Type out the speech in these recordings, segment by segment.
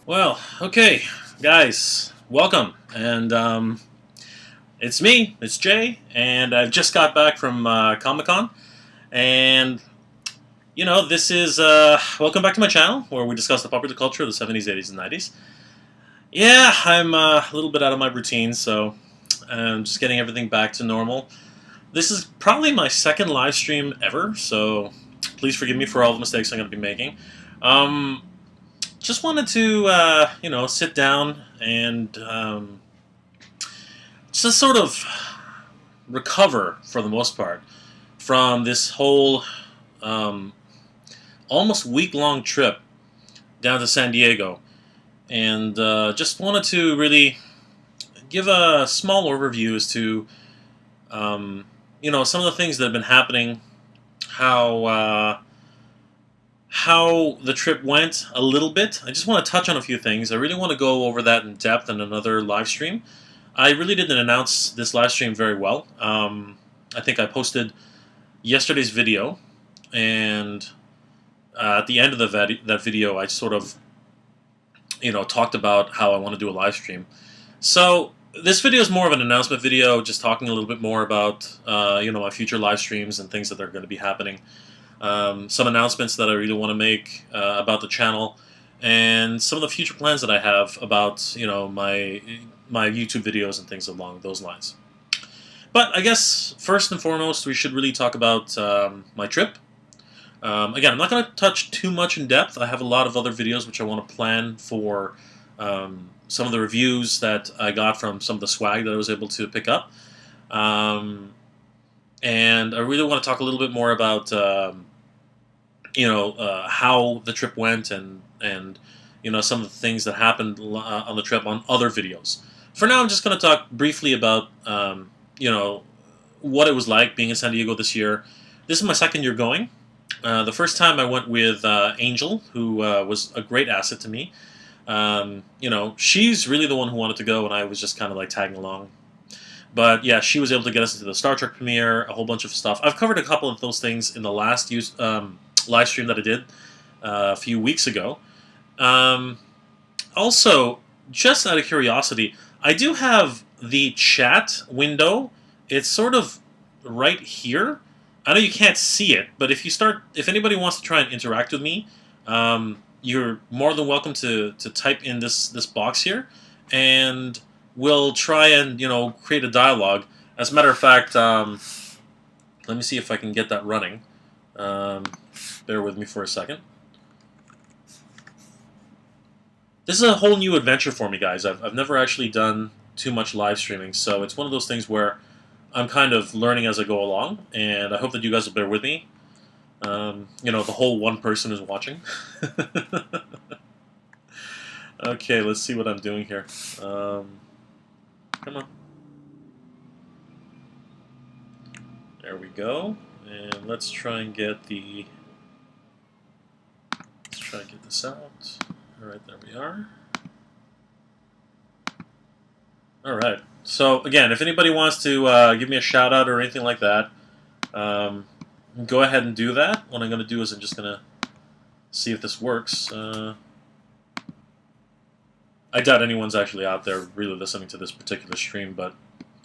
Well, okay, guys, welcome. And it's me, it's Jay, and I just got back from Comic-Con. And, this is welcome back to my channel where we discuss the popular culture of the 70s, 80s, and 90s. Yeah, I'm a little bit out of my routine, so I'm just getting everything back to normal. This is probably my second live stream ever, so please forgive me for all the mistakes I'm going to be making. Just wanted to, sit down and just sort of recover, for the most part, from this whole almost week-long trip down to San Diego. And just wanted to really give a small overview as to, some of the things that have been happening, how the trip went a little bit. I just want to touch on a few things. I really want to go over that in depth in another live stream. I really didn't announce this live stream very well. I think I posted yesterday's video, and at the end of that video, I sort of, talked about how I want to do a live stream. So this video is more of an announcement video, just talking a little bit more about, my future live streams and things that are going to be happening. Some announcements that I really want to make about the channel, and some of the future plans that I have about my YouTube videos and things along those lines. But I guess first and foremost, we should really talk about my trip. Again, I'm not going to touch too much in depth. I have a lot of other videos which I want to plan for some of the reviews that I got from some of the swag that I was able to pick up. And I really want to talk a little bit more about how the trip went and some of the things that happened on the trip on other videos. For now, I'm just going to talk briefly about what it was like being in San Diego this year. This is my second year going. The first time I went with Angel, who was a great asset to me. She's really the one who wanted to go, and I was just kind of like tagging along. But yeah, she was able to get us into the Star Trek premiere, a whole bunch of stuff. I've covered a couple of those things in the last live stream that I did a few weeks ago. Also, just out of curiosity, I do have the chat window. It's sort of right here. I know you can't see it, but if anybody wants to try and interact with me, you're more than welcome to type in this box here, and we'll try and create a dialogue. As a matter of fact, let me see if I can get that running. Bear with me for a second. This is a whole new adventure for me, guys. I've never actually done too much live streaming, so it's one of those things where I'm kind of learning as I go along, and I hope that you guys will bear with me. The whole one person is watching. Okay, let's see what I'm doing here. Come on. There we go. And let's try and get this out. Alright, there we are. Alright. So, again, if anybody wants to give me a shout-out or anything like that, go ahead and do that. What I'm going to do is I'm just going to see if this works. I doubt anyone's actually out there really listening to this particular stream, but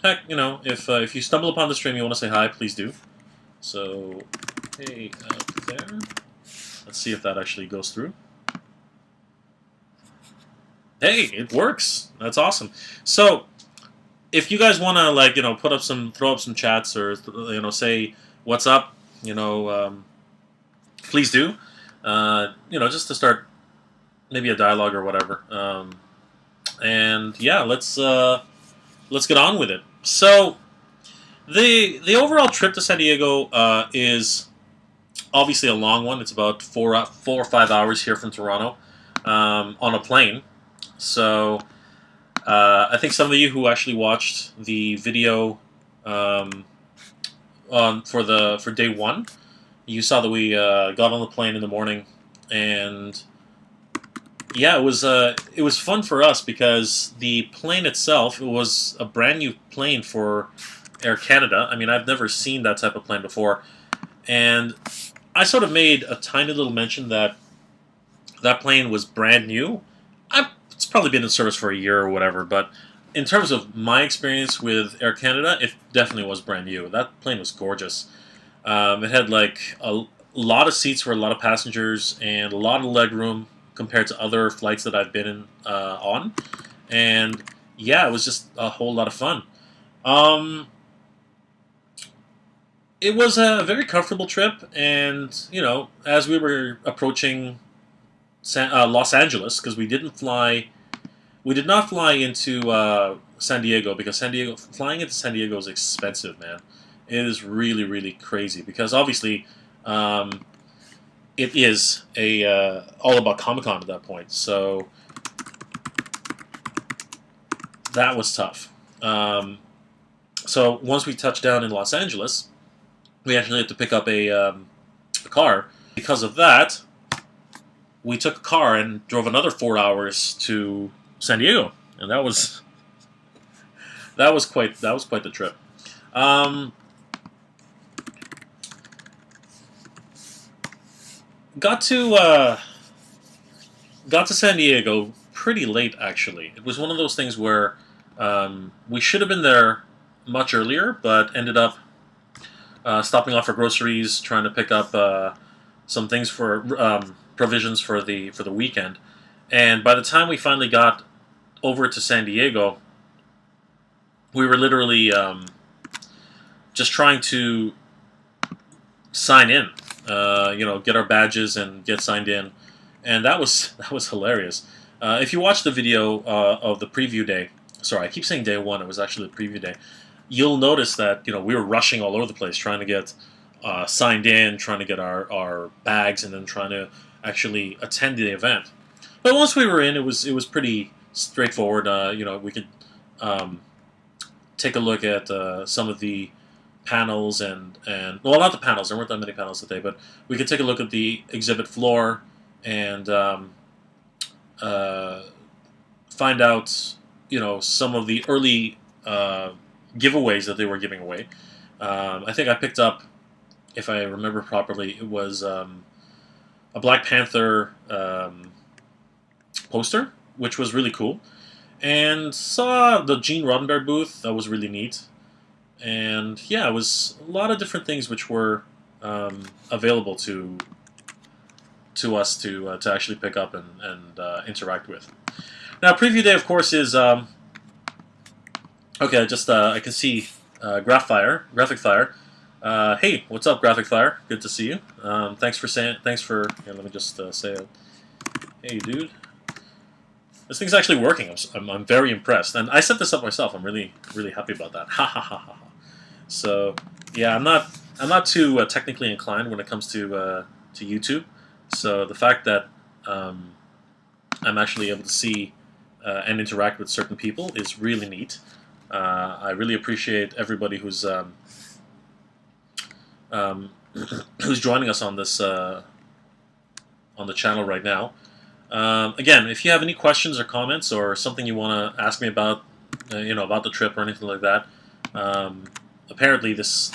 heck, if you stumble upon the stream, you want to say hi, please do. So, hey, out there. Let's see if that actually goes through. Hey, it works. That's awesome. So, if you guys want to throw up some chats or say what's up, please do. Just to start maybe a dialogue or whatever. And yeah, let's get on with it. So the overall trip to San Diego is obviously a long one. It's about 4 or 5 hours here from Toronto on a plane. So I think some of you who actually watched the video for day one, you saw that we got on the plane in the morning, and yeah, it was fun for us because the plane itself, it was a brand new plane for Air Canada. I mean, I've never seen that type of plane before, and I sort of made a tiny little mention that that plane was brand new. I'm it's probably been in service for a year or whatever, but in terms of my experience with Air Canada, it definitely was brand new. That plane was gorgeous. It had like a lot of seats for a lot of passengers and a lot of leg room compared to other flights that I've been in on, and yeah, it was just a whole lot of fun. Um, it was a very comfortable trip, and as we were approaching Los Angeles, because we did not fly into San Diego because flying into San Diego is expensive, man. It is really, really crazy because obviously um, it is a all about Comic Con at that point. So that was tough. So once we touched down in Los Angeles, we actually had to pick up a car. Because of that, we took a car and drove another 4 hours to San Diego, and that was quite the trip. Um, got to got to San Diego pretty late, actually. It was one of those things where we should have been there much earlier, but ended up stopping off for groceries, trying to pick up some things for provisions for the weekend. And by the time we finally got over to San Diego, we were literally just trying to sign in, get our badges and get signed in, and that was hilarious. If you watch the video of the preview day, sorry, I keep saying day one. It was actually the preview day. You'll notice that we were rushing all over the place trying to get signed in, trying to get our bags, and then trying to actually attend the event. But once we were in, it was pretty straightforward. We could take a look at some of the panels and well, not the panels. There weren't that many panels today, but we could take a look at the exhibit floor and find out some of the early giveaways that they were giving away. I think I picked up, if I remember properly, it was a Black Panther poster, which was really cool, and saw the Gene Roddenberry booth. That was really neat, and yeah, it was a lot of different things which were available to us to actually pick up and interact with. Now, preview day, of course, is okay. I can see Graphic Fire. Hey, what's up, Graphic Fire? Good to see you. Thanks for here, let me just say it. Hey, dude. This thing's actually working. I'm very impressed, and I set this up myself. I'm really happy about that. Ha ha ha ha. So yeah, I'm not too technically inclined when it comes to YouTube. So the fact that I'm actually able to see and interact with certain people is really neat. I really appreciate everybody who's who's joining us on this on the channel right now. Again, if you have any questions or comments or something you want to ask me about, about the trip or anything like that, apparently this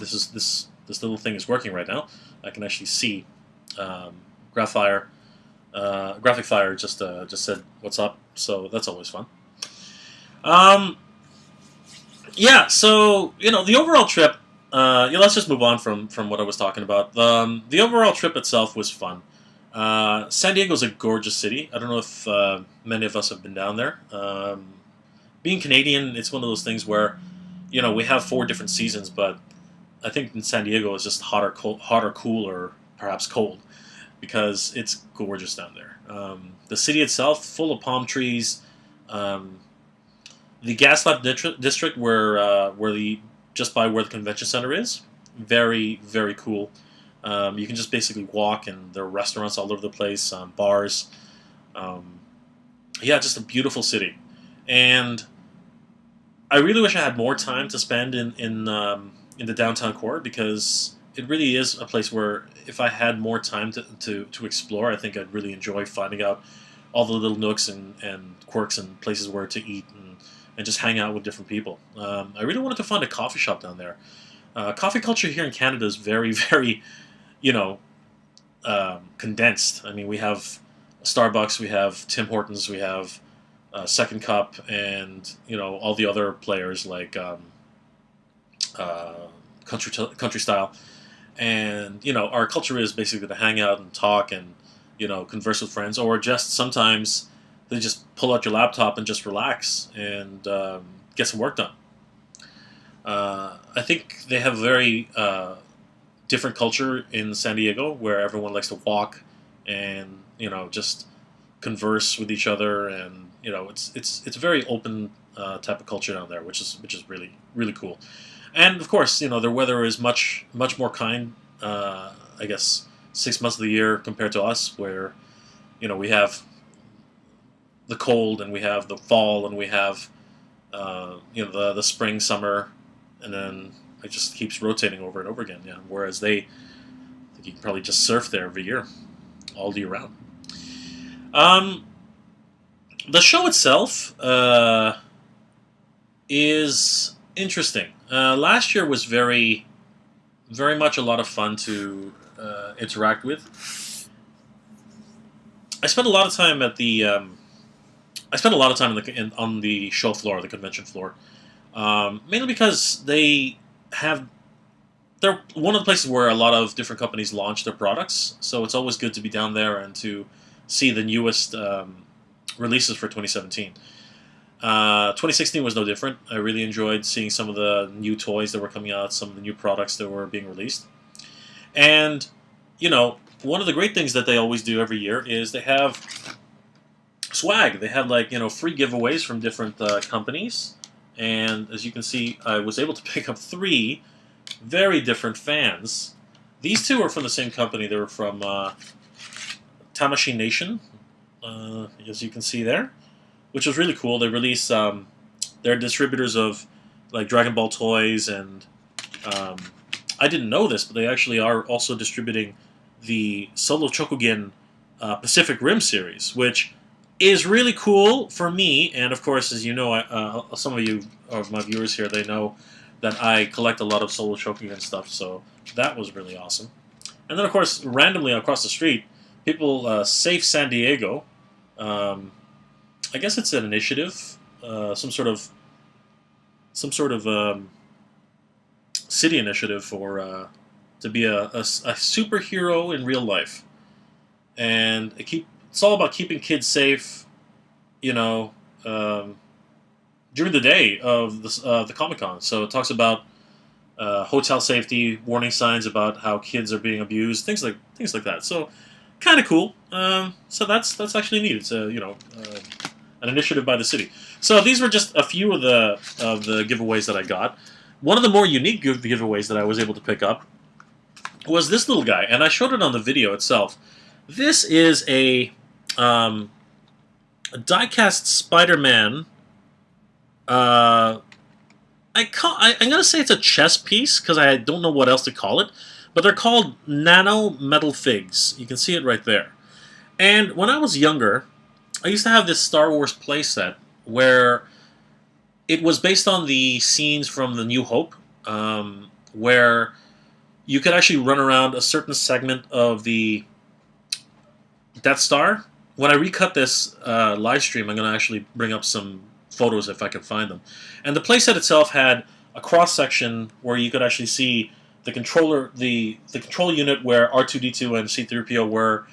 little thing is working right now. I can actually see Graphic Fire just said what's up, so that's always fun. Yeah, so the overall trip. Let's just move on from what I was talking about. The overall trip itself was fun. San Diego's a gorgeous city. I don't know if many of us have been down there. Being Canadian, it's one of those things where, we have 4 different seasons, but I think in San Diego it's just hotter, cool, or perhaps cold, because it's gorgeous down there. The city itself, full of palm trees. The Gaslamp district, where just by where the convention center is, very, very cool. You can just basically walk, and there are restaurants all over the place, bars. Yeah, just a beautiful city. And I really wish I had more time to spend in the downtown core, because it really is a place where if I had more time to explore, I think I'd really enjoy finding out all the little nooks and quirks and places where to eat and just hang out with different people. I really wanted to find a coffee shop down there. Coffee culture here in Canada is very, very, condensed. I mean, we have Starbucks, we have Tim Hortons, we have Second Cup, and all the other players like uh, country style. And our culture is basically to hang out and talk and converse with friends, or just sometimes they just pull out your laptop and just relax and get some work done. I think they have a very different culture in San Diego, where everyone likes to walk and just converse with each other, and it's a very open type of culture down there, which is really really cool. And of course, their weather is much more kind. I guess 6 months of the year compared to us, where we have the cold and we have the fall and we have the spring, summer, and then it just keeps rotating over and over again. Yeah, whereas I think you can probably just surf there every year, all year round. Um, the show itself is interesting. Last year was very much a lot of fun to interact with. I spent a lot of time at the. I spent a lot of time on the show floor, the convention floor, mainly because they're one of the places where a lot of different companies launch their products. So it's always good to be down there and to see the newest releases for 2017. 2016 was no different. I really enjoyed seeing some of the new toys that were coming out, some of the new products that were being released. And, one of the great things that they always do every year is they have swag. They had, free giveaways from different companies. And as you can see, I was able to pick up 3 very different fans. These 2 are from the same company. They were from Tamashii Nation, as you can see there, which was really cool. They release they're distributors of like Dragon Ball toys, and I didn't know this, but they actually are also distributing the Solo Chokugen Pacific Rim series, which is really cool for me. And of course, as you know, some of you of my viewers here, they know that I collect a lot of Solo Chokugen stuff, so that was really awesome. And then, of course, randomly across the street, people Safe San Diego. I guess it's an initiative, some sort of city initiative for to be a superhero in real life, and it's all about keeping kids safe, during the day of the Comic Con. So it talks about hotel safety, warning signs about how kids are being abused, things like that. So kind of cool. So that's actually neat. It's an initiative by the city. So these were just a few of the giveaways that I got. One of the more unique giveaways that I was able to pick up was this little guy, and I showed it on the video itself. This is a die-cast Spider-Man. I'm gonna say it's a chess piece because I don't know what else to call it, but they're called nano metal figs. You can see it right there. And when I was younger, I used to have this Star Wars playset where it was based on the scenes from The New Hope, where you could actually run around a certain segment of the Death Star. When I recut this live stream, I'm going to actually bring up some photos if I can find them. And the playset itself had a cross section where you could actually see the controller, the control unit where R2-D2 and C-3PO were,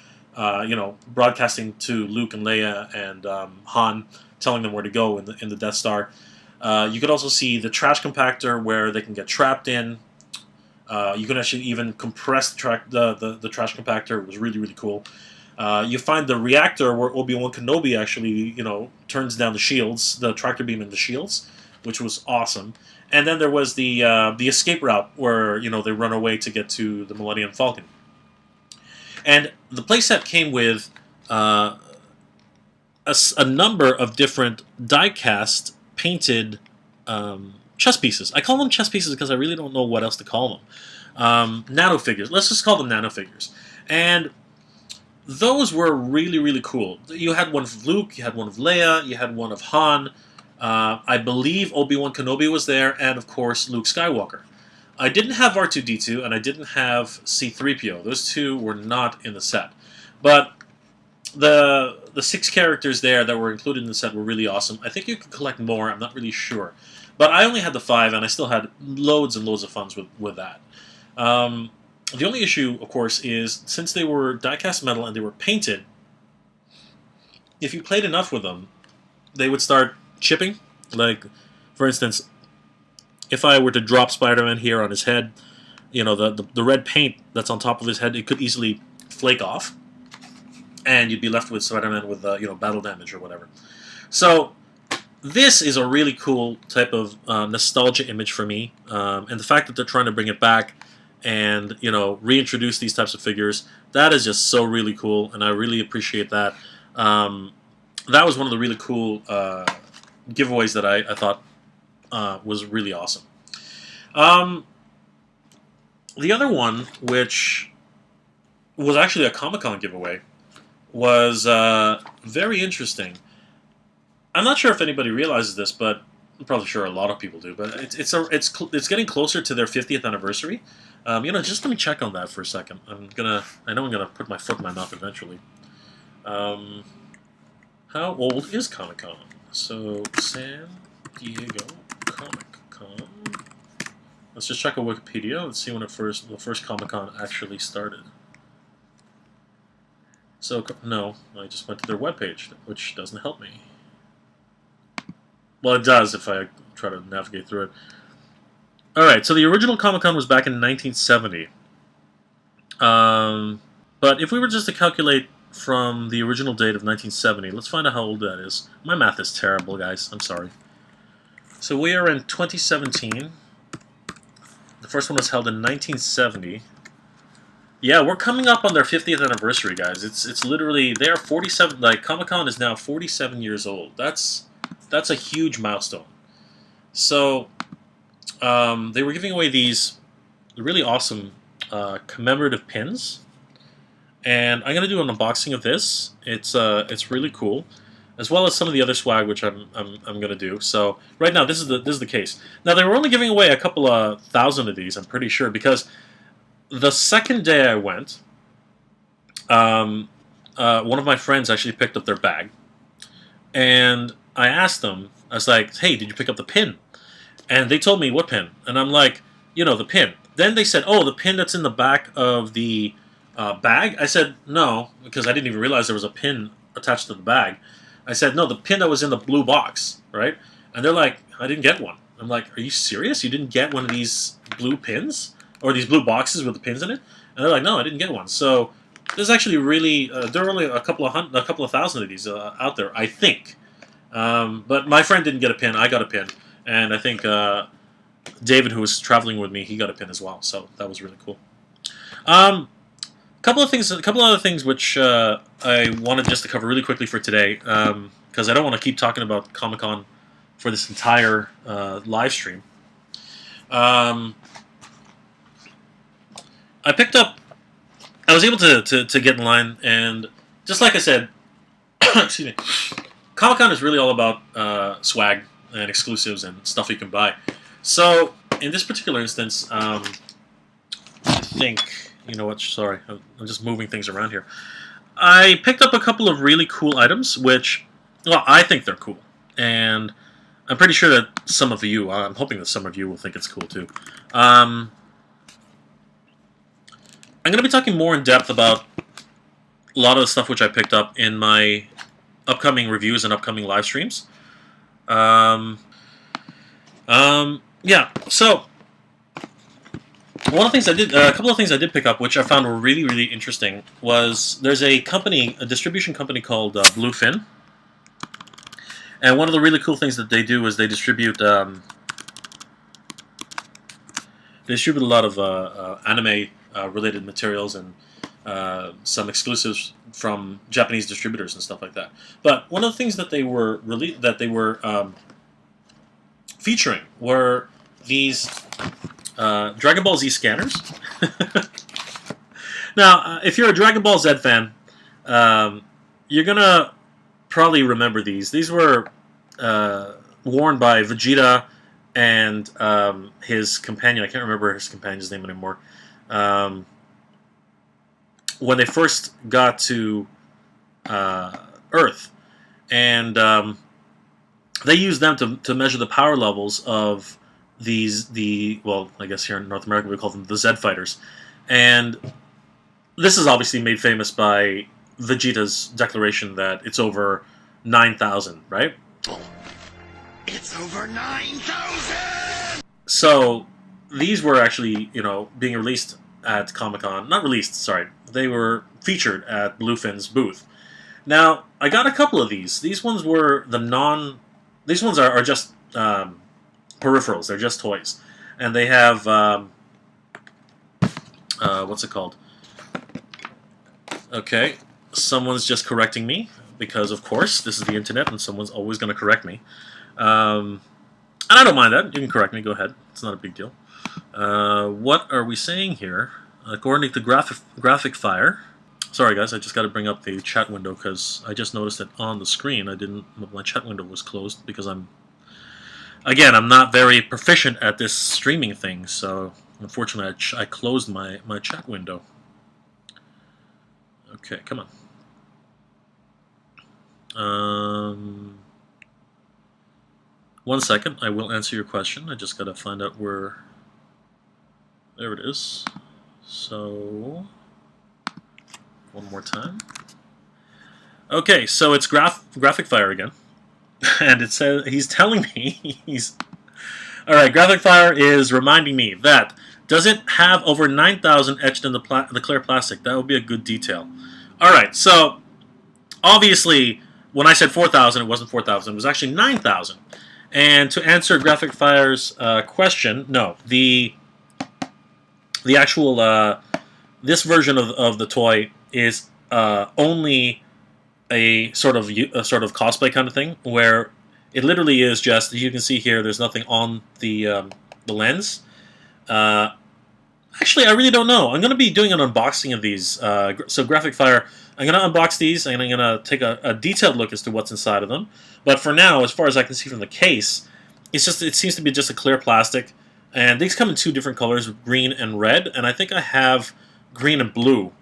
broadcasting to Luke and Leia and Han, telling them where to go in the Death Star. You could also see the trash compactor where they can get trapped in. You can actually even compress the trash compactor. It was really really cool. You find the reactor where Obi-Wan Kenobi actually, turns down the shields, the tractor beam and the shields, which was awesome. And then there was the escape route where, they run away to get to the Millennium Falcon. And the playset came with a number of different die-cast painted chess pieces. I call them chess pieces because I really don't know what else to call them. Nano figures. Let's just call them nano figures. And those were really, really cool. You had one of Luke, you had one of Leia, you had one of Han. I believe Obi-Wan Kenobi was there, and of course Luke Skywalker. I didn't have R2-D2, and I didn't have C-3PO. Those two were not in the set. But the 6 characters there that were included in the set were really awesome. I think you could collect more. I'm not really sure, but I only had the 5, and I still had loads and loads of fun with that. The only issue, of course, is since they were die-cast metal and they were painted, if you played enough with them, they would start chipping. Like, for instance, if I were to drop Spider-Man here on his head, you know, the red paint that's on top of his head, it could easily flake off, and you'd be left with Spider-Man with you know, battle damage or whatever. So this is a really cool type of nostalgia image for me, and the fact that they're trying to bring it back and, you know, reintroduce these types of figures, that is just so really cool, and I really appreciate that. That was one of the really cool giveaways that I thought was really awesome. The other one, which was actually a Comic-Con giveaway, was very interesting. I'm not sure if anybody realizes this, but I'm probably sure a lot of people do. But it's getting closer to their 50th anniversary. You know, just let me check on that for a second. I know I'm gonna put my foot in my mouth eventually. How old is Comic-Con? So, San Diego Comic-Con. Let's just check on Wikipedia. Let's see when the first Comic-Con actually started. So, no, I just went to their webpage, which doesn't help me. Well, it does if I try to navigate through it. Alright, so the original Comic-Con was back in 1970. But if we were just to calculate from the original date of 1970, let's find out how old that is. My math is terrible, guys. I'm sorry. So we are in 2017. The first one was held in 1970. Yeah, we're coming up on their 50th anniversary, guys. It's literally, they are 47. Like, Comic-Con is now 47 years old. That's a huge milestone. So they were giving away these really awesome commemorative pins, and I'm gonna do an unboxing of this. It's really cool, as well as some of the other swag which I'm gonna do. So right now this is the case. Now they were only giving away a couple of thousand of these, I'm pretty sure, because the second day I went, one of my friends actually picked up their bag, and I asked them, I was like, hey, did you pick up the pin? And they told me, what pin? And I'm like, you know, the pin. Then they said, oh, the pin that's in the back of the bag? I said, no, because I didn't even realize there was a pin attached to the bag. I said, no, the pin that was in the blue box, right? And they're like, I didn't get one. I'm like, are you serious? You didn't get one of these blue pins? Or these blue boxes with the pins in it? And they're like, no, I didn't get one. So there's actually really, there are only a couple of thousand of these out there, I think. But my friend didn't get a pin. I got a pin. And I think David, who was traveling with me, he got a pin as well. So that was really cool. A couple other things which I wanted just to cover really quickly for today, because I don't want to keep talking about Comic-Con for this entire live stream. I was able to get in line, and just like I said, excuse me, Comic-Con is really all about swag and exclusives and stuff you can buy. So in this particular instance, I think, you know what, sorry, I'm just moving things around here. I picked up a couple of really cool items, which, well, I think they're cool. And I'm pretty sure that some of you, I'm hoping that some of you will think it's cool too. I'm going to be talking more in depth about a lot of the stuff which I picked up in my upcoming reviews and upcoming live streams. Yeah, so one of the things I did, a couple of things I did pick up, which I found were really, really interesting, was there's a company, a distribution company called Bluefin, and one of the really cool things that they do is they distribute a lot of anime related materials and some exclusives from Japanese distributors and stuff like that. But one of the things that they were featuring were these Dragon Ball Z scanners. Now, if you're a Dragon Ball Z fan, you're gonna probably remember these. These were worn by Vegeta and his companion. I can't remember his companion's name anymore. When they first got to Earth, and they use them to measure the power levels of well, I guess here in North America we call them the Z fighters, and this is obviously made famous by Vegeta's declaration that it's over 9,000, right? It's over 9,000! So these were actually, being released at Comic-Con. Not released, sorry. They were featured at Bluefin's booth. Now, I got a couple of these. These ones were These ones are just peripherals. They're just toys. And they have, what's it called? Okay, someone's just correcting me, because, of course, this is the internet, and someone's always going to correct me. And I don't mind that. You can correct me. Go ahead. It's not a big deal. What are we saying here? According to Graphic Fire... Sorry, guys. I just got to bring up the chat window, because I just noticed that on the screen my chat window was closed, because I'm not very proficient at this streaming thing, so unfortunately I closed my chat window. Okay, come on. 1 second, I will answer your question. I just gotta find out where... There it is. So... One more time. Okay, so it's Graphic Fire again. And it says... He's telling me... Alright, Graphic Fire is reminding me that... Does it have over 9,000 etched in the clear plastic? That would be a good detail. Alright, so... Obviously, when I said 4,000, it wasn't 4,000. It was actually 9,000. And to answer Graphic Fire's question, no. The actual... this version of the toy is only a sort of cosplay kind of thing, where it literally is just... You can see here, there's nothing on the lens. Actually, I really don't know. I'm going to be doing an unboxing of these. So Graphic Fire, I'm going to unbox these, and I'm going to take a detailed look as to what's inside of them. But for now, as far as I can see from the case, it seems to be just a clear plastic. And these come in two different colors, green and red. And I think I have green and blue.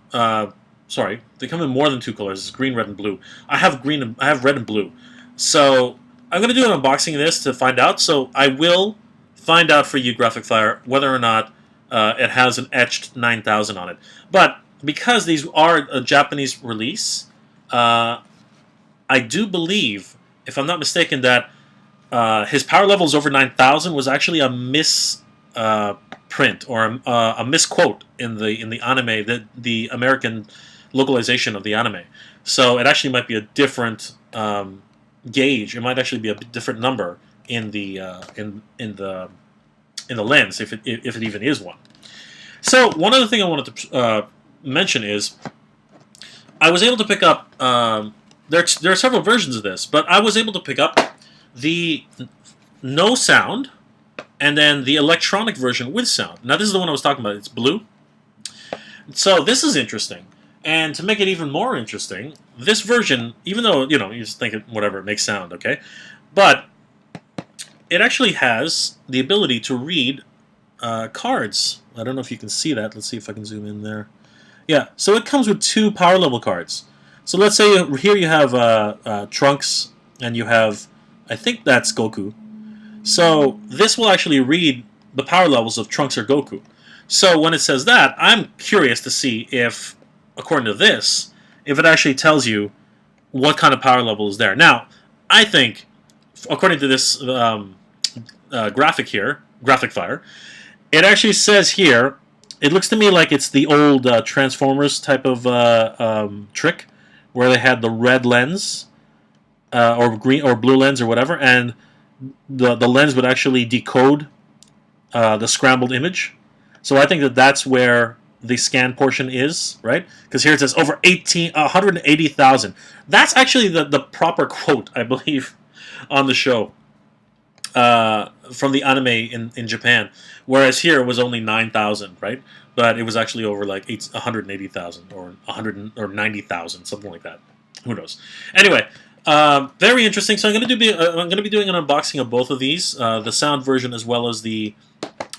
Sorry, they come in more than two colors. It's green, red, and blue. I have red and blue. So I'm going to do an unboxing of this to find out. So I will find out for you, Graphic Fire, whether or not it has an etched 9,000 on it. But because these are a Japanese release, I do believe, if I'm not mistaken, that his power levels over 9,000 was actually a misprint or a misquote in the anime, the American localization of the anime. So it actually might be a different gauge. It might actually be a different number in the lens, if it even is one. So one other thing I wanted to mention is I was able to pick up. There are several versions of this, but I was able to pick up the no sound and then the electronic version with sound. Now this is the one I was talking about. It's blue. So this is interesting. And to make it even more interesting, this version, even though you just think whatever, it makes sound, okay, but it actually has the ability to read cards. I don't know if you can see that. Let's see if I can zoom in there. Yeah, so it comes with 2 power level cards. So let's say here you have Trunks, and you have, I think that's Goku. So this will actually read the power levels of Trunks or Goku. So when it says that, I'm curious to see if, according to this, if it actually tells you what kind of power level is there. Now, I think, according to this graphic here, Graphic Fire, it actually says here, it looks to me like it's the old Transformers type of trick, where they had the red lens, or green or blue lens or whatever, and the lens would actually decode the scrambled image. So I think that's where the scan portion is, right? Because here it says over 180,000. That's actually the proper quote, I believe, on the show from the anime in Japan. Whereas here it was only 9,000, right? But it was actually over like 180,000 or 90,000, something like that. Who knows? Anyway, very interesting. So I'm going to be doing an unboxing of both of these, the sound version as well as the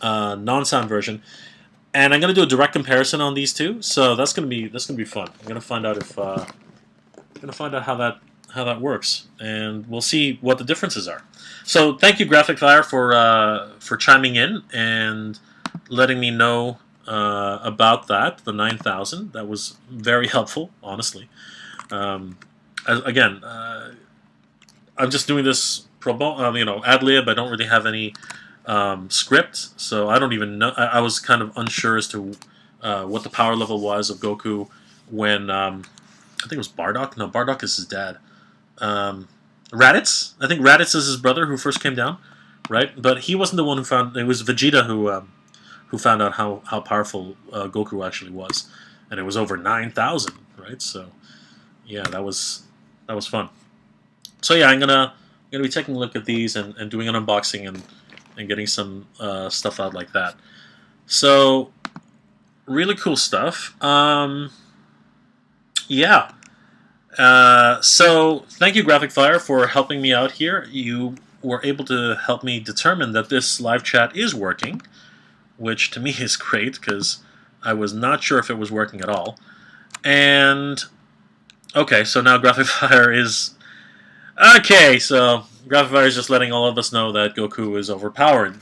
non-sound version. And I'm going to do a direct comparison on these two, so that's going to be fun. I'm going to find out Gonna find out how that works, and we'll see what the differences are. So thank you, Graphic Fire, for chiming in and letting me know about that. The 9,000, that was very helpful, honestly. Again, I'm just doing this pro bono, ad lib. I don't really have any script, so I don't even know. I was kind of unsure as to what the power level was of Goku when I think it was Bardock. No, Bardock is his dad. Raditz. I think Raditz is his brother who first came down, right? But he wasn't the one who found. It was Vegeta who found out how powerful Goku actually was, and it was over 9,000, right? So yeah, that was fun. So yeah, I'm gonna be taking a look at these and doing an unboxing and getting some stuff out like that. So really cool stuff. Yeah. So thank you, Graphic Fire, for helping me out here. You were able to help me determine that this live chat is working, which to me is great because I was not sure if it was working at all. And okay, so now Graphic Fire is okay. So Graphic Fire is just letting all of us know that Goku is overpowered.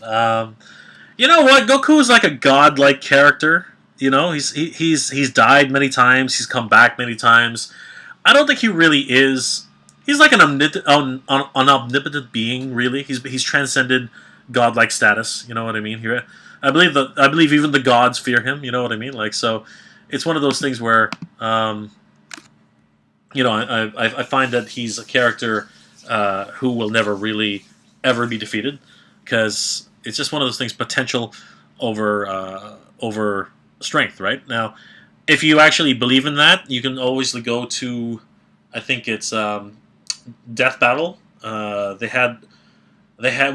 You know what? Goku is like a godlike character. You know, he's died many times. He's come back many times. I don't think he really is. He's like an omnipotent being. Really, he's transcended godlike status. You know what I mean? Here, I believe even the gods fear him. You know what I mean? Like, so it's one of those things where I find that he's a character who will never really ever be defeated because it's just one of those things. Potential over strength, right? Now, if you actually believe in that, you can always go to, I think it's Death Battle. They had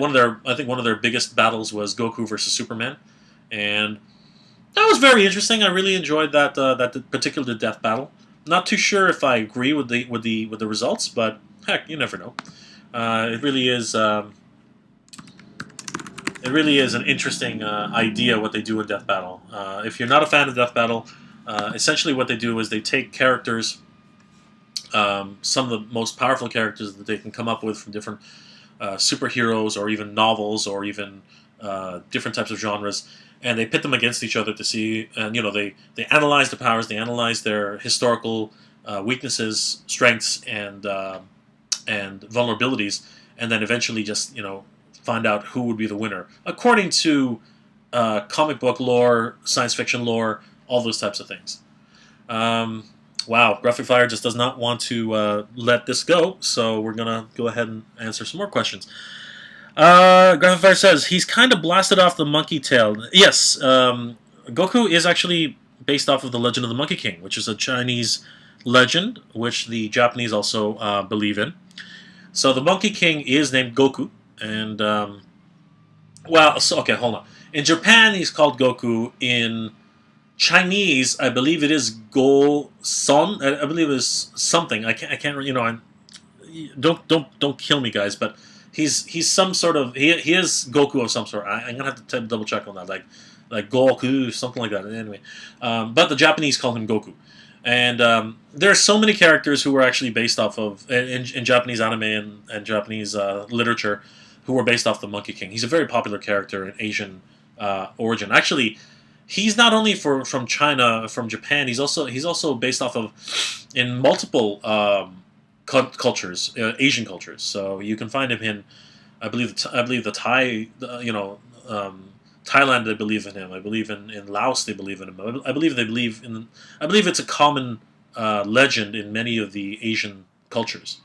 one of their biggest battles was Goku versus Superman, and that was very interesting. I really enjoyed that particular Death Battle. Not too sure if I agree with the results, but heck, you never know. It really is. It really is an interesting idea what they do in Death Battle. If you're not a fan of Death Battle, essentially what they do is they take characters, some of the most powerful characters that they can come up with from different superheroes or even novels or even different types of genres, and they pit them against each other to see, and they analyze the powers, they analyze their historical weaknesses, strengths, and vulnerabilities, and then eventually just find out who would be the winner according to comic book lore, science fiction lore, all those types of things. Wow, Graphic Fire just does not want to let this go, so we're gonna go ahead and answer some more questions. Graphic Fire says he's kind of blasted off the monkey tail. Yes, Goku is actually based off of the Legend of the Monkey King, which is a Chinese legend which the Japanese also believe in. So the Monkey King is named Goku. And, okay, hold on. In Japan, he's called Goku. In Chinese, I believe it is Go-son. I believe it's something. I can't. Don't kill me, guys. But he's some sort of. He is Goku of some sort. I'm gonna have to double check on that. Like Goku, something like that. Anyway, but the Japanese call him Goku. And there are so many characters who were actually based off of in Japanese anime and Japanese literature, who were based off the Monkey King. He's a very popular character in Asian origin. Actually, he's not only from China, from Japan. He's also based off of in multiple cultures, Asian cultures. So you can find him in, I believe the Thai, Thailand. They believe in him. I believe in Laos. They believe in him. I believe it's a common legend in many of the Asian cultures.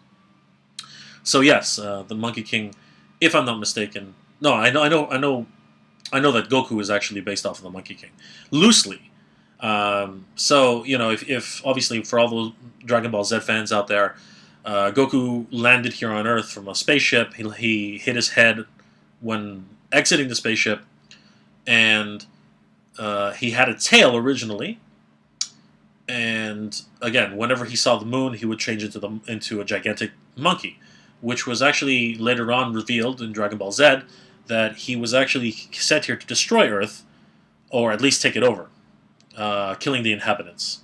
So yes, the Monkey King. If I'm not mistaken, no, I know that Goku is actually based off of the Monkey King, loosely. So if obviously for all those Dragon Ball Z fans out there, Goku landed here on Earth from a spaceship. He hit his head when exiting the spaceship, and he had a tail originally. And again, whenever he saw the moon, he would change into a gigantic monkey, which was actually later on revealed in Dragon Ball Z that he was actually sent here to destroy Earth, or at least take it over, killing the inhabitants.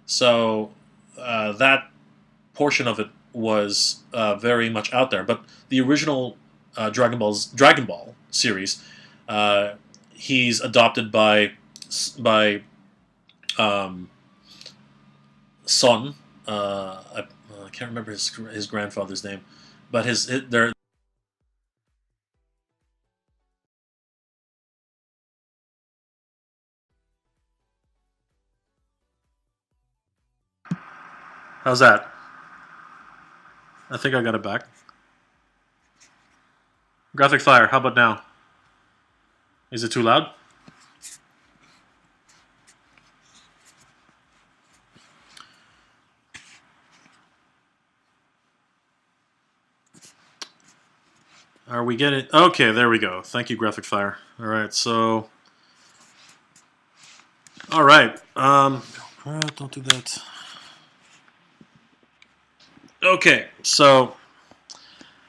So that portion of it was very much out there. But the original Dragon Ball series, he's adopted by Son. I can't remember his grandfather's name, but their. How's that? I think I got it back. Graphic Fire, how about now? Is it too loud? Are we getting... Okay, there we go. Thank you, Graphic Fire. All right, so... All right. Don't do that. Okay, so...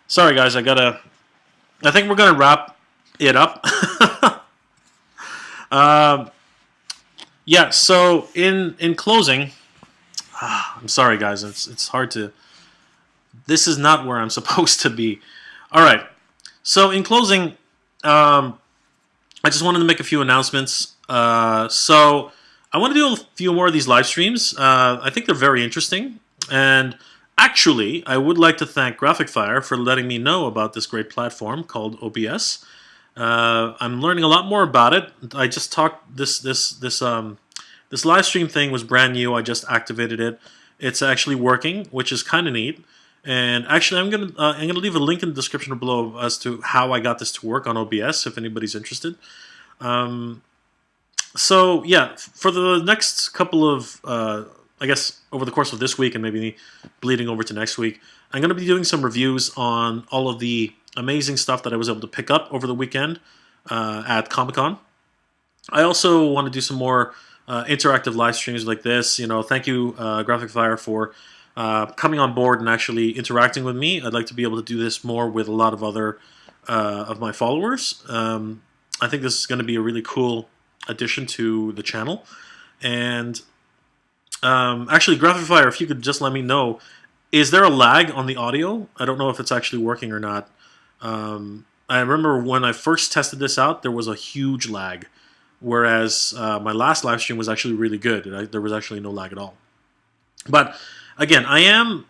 Sorry, guys, I think we're gonna wrap it up. Yeah, so in closing... I'm sorry, guys. It's hard to... This is not where I'm supposed to be. All right. So in closing, I just wanted to make a few announcements. So I want to do a few more of these live streams. I think they're very interesting. And actually, I would like to thank Graphic Fire for letting me know about this great platform called OBS. I'm learning a lot more about it. I just talked this live stream thing was brand new. I just activated it. It's actually working, which is kind of neat. And actually, I'm gonna leave a link in the description below as to how I got this to work on OBS, if anybody's interested. So yeah, for the next couple of, I guess over the course of this week and maybe bleeding over to next week, I'm gonna be doing some reviews on all of the amazing stuff that I was able to pick up over the weekend at Comic-Con. I also want to do some more interactive live streams like this. You know, thank you, Graphic Fire, for coming on board and actually interacting with me. I'd like to be able to do this more with a lot of other of my followers. I think this is going to be a really cool addition to the channel. And actually, Graphic Fire, if you could just let me know, is there a lag on the audio? I don't know if it's actually working or not. I remember when I first tested this out, there was a huge lag, whereas my last live stream was actually really good. There was actually no lag at all. But again, I am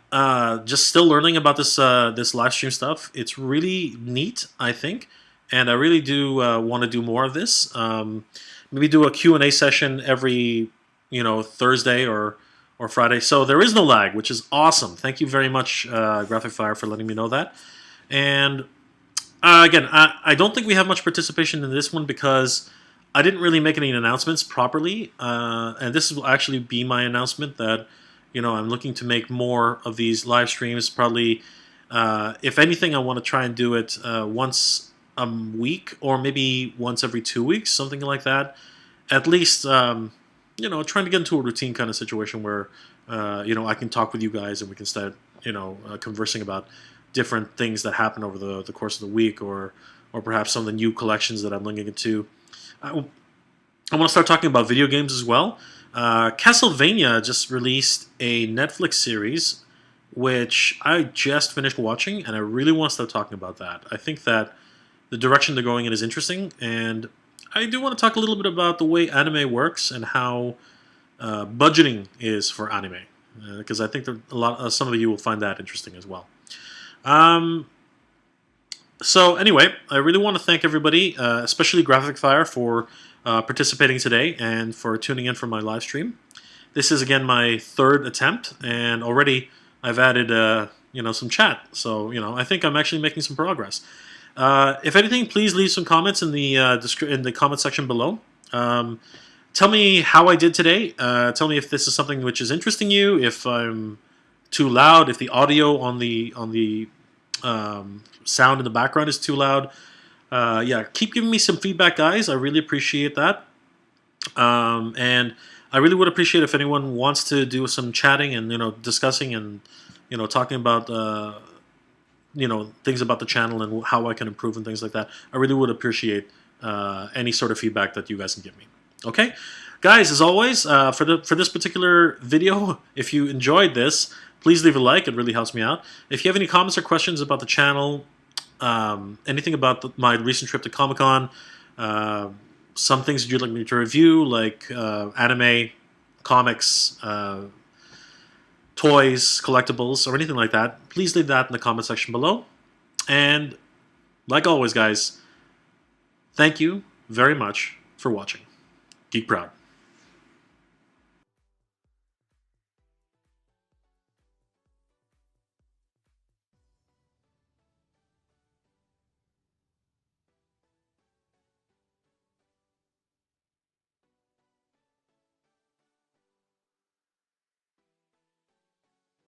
just still learning about this this live stream stuff. It's really neat, I think, and I really do want to do more of this. Maybe do a Q&A session every Thursday or Friday. So there is no lag, which is awesome. Thank you very much, Graphic Fire, for letting me know that. And again, I don't think we have much participation in this one because I didn't really make any announcements properly. And this will actually be my announcement that I'm looking to make more of these live streams. Probably, if anything, I want to try and do it once a week or maybe once every 2 weeks, something like that. At least, trying to get into a routine kind of situation where, I can talk with you guys and we can start, conversing about different things that happen over the course of the week, or perhaps some of the new collections that I'm looking into. I want to start talking about video games as well. Castlevania just released a Netflix series, which I just finished watching, and I really want to start talking about that. I think that the direction they're going in is interesting, and I do want to talk a little bit about the way anime works and how budgeting is for anime, because I think that some of you will find that interesting as well. So anyway, I really want to thank everybody, especially Graphic Fire, for participating today and for tuning in for my live stream. This is again my third attempt, and already I've added some chat. So I think I'm actually making some progress. If anything, please leave some comments in the comment section below. Tell me how I did today. Tell me if this is something which is interesting you. If I'm too loud, if the audio on the sound in the background is too loud. Yeah, keep giving me some feedback, guys. I really appreciate that. And I really would appreciate if anyone wants to do some chatting and discussing and talking about things about the channel and how I can improve and things like that. I really would appreciate any sort of feedback that you guys can give me. Okay, guys, as always, for this particular video, if you enjoyed this, please leave a like. It really helps me out. If you have any comments or questions about the channel, anything about my recent trip to Comic-Con, some things that you'd like me to review, like anime, comics, toys, collectibles, or anything like that, please leave that in the comment section below. And like always, guys, thank you very much for watching. Geek proud.